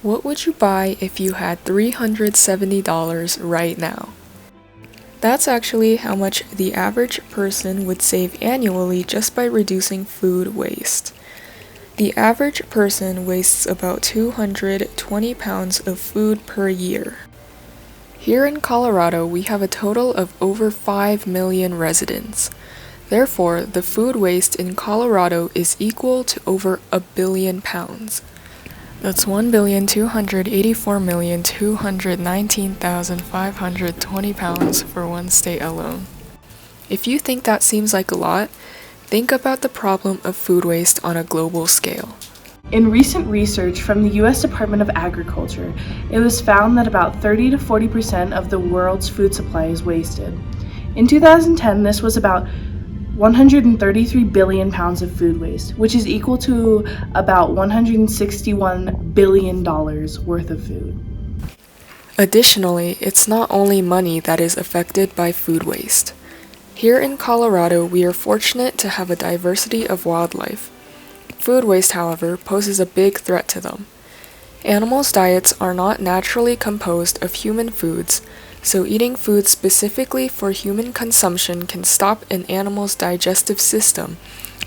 What would you buy if you had $370 right now? That's actually how much the average person would save annually just by reducing food waste. The average person wastes about 220 pounds of food per year. Here in Colorado, we have a total of over 5 million residents. Therefore, the food waste in Colorado is equal to over a billion pounds. That's 1,284,219,520 pounds for one state alone. If you think that seems like a lot, think about the problem of food waste on a global scale. In recent research from the U.S. Department of Agriculture, it was found that about 30 to 40% of the world's food supply is wasted. In 2010, this was about 133 billion pounds of food waste, which is equal to about $161 billion worth of food. Additionally, it's not only money that is affected by food waste. Here in Colorado, we are fortunate to have a diversity of wildlife. Food waste, however, poses a big threat to them. Animals' diets are not naturally composed of human foods, so eating food specifically for human consumption can stop an animal's digestive system,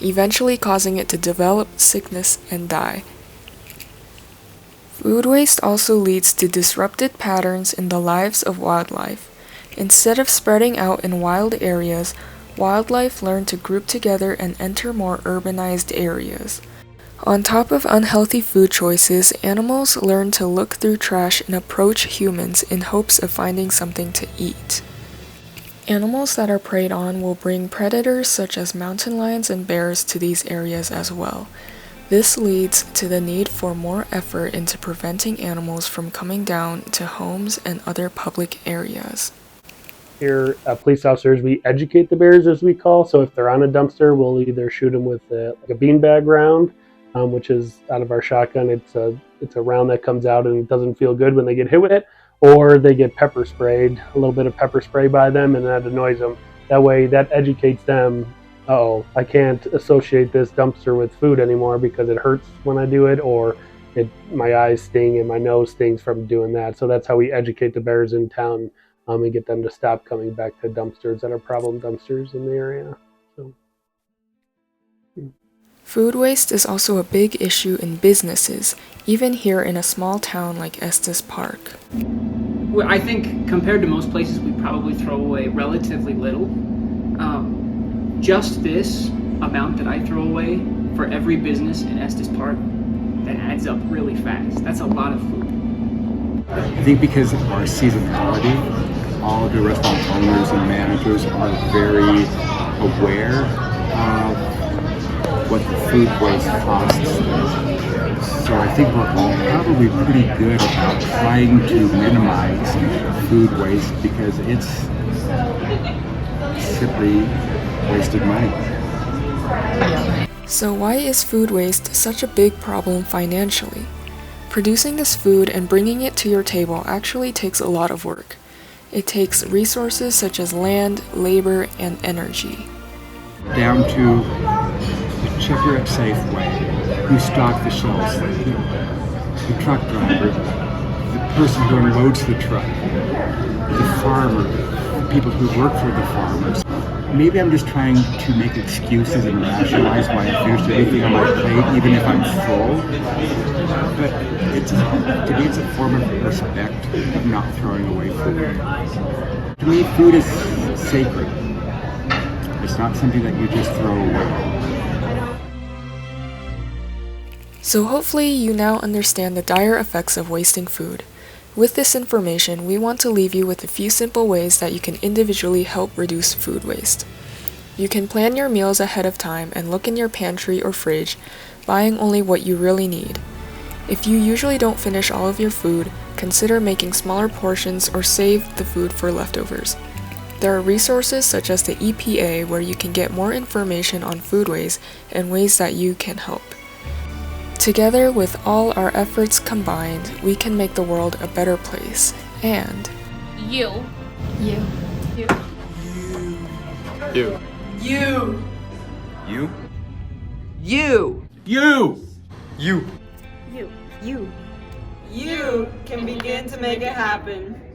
eventually causing it to develop sickness and die. Food waste also leads to disrupted patterns in the lives of wildlife. Instead of spreading out in wild areas, wildlife learn to group together and enter more urbanized areas. On top of unhealthy food choices, animals learn to look through trash and approach humans in hopes of finding something to eat. Animals that are preyed on will bring predators such as mountain lions and bears to these areas as well. This leads to the need for more effort into preventing animals from coming down to homes and other public areas. Here, police officers, we educate the bears, as we call. So if they're on a dumpster, we'll either shoot them with a beanbag round, which is out of our shotgun. It's a round that comes out and it doesn't feel good when they get hit with it, or they get pepper sprayed, a little bit of pepper spray by them, and that annoys them. That way, that educates them. I can't associate this dumpster with food anymore because it hurts when I do it, or my eyes sting and my nose stings from doing that. So that's how we educate the bears in town and get them to stop coming back to dumpsters that are problem dumpsters in the area. Food waste is also a big issue in businesses, even here in a small town like Estes Park. Well, I think compared to most places, we probably throw away relatively little. Just this amount that I throw away for every business in Estes Park, that adds up really fast. That's a lot of food. I think because of our seasonality, all of the restaurant owners and managers are very aware of what the food waste costs. So I think we're all probably pretty good about trying to minimize food waste because it's simply wasted money. So why is food waste such a big problem financially? Producing this food and bringing it to your table actually takes a lot of work. It takes resources such as land, labor, and energy. Down to the checker at Safeway, who stocked the shelves, the truck driver, the person who unloads the truck, the farmer, the people who work for the farmers. Maybe I'm just trying to make excuses and rationalize why I finished everything on my plate, even if I'm full. But to me, it's a form of respect of not throwing away food. To me, food is sacred. It's not something that you just throw away. So hopefully you now understand the dire effects of wasting food. With this information, we want to leave you with a few simple ways that you can individually help reduce food waste. You can plan your meals ahead of time and look in your pantry or fridge, buying only what you really need. If you usually don't finish all of your food, consider making smaller portions or save the food for leftovers. There are resources such as the EPA where you can get more information on food waste and ways that you can help. Together, with all our efforts combined, we can make the world a better place. And You. You. You. You. You. You. You. You. You. You. You. You can begin to make it happen.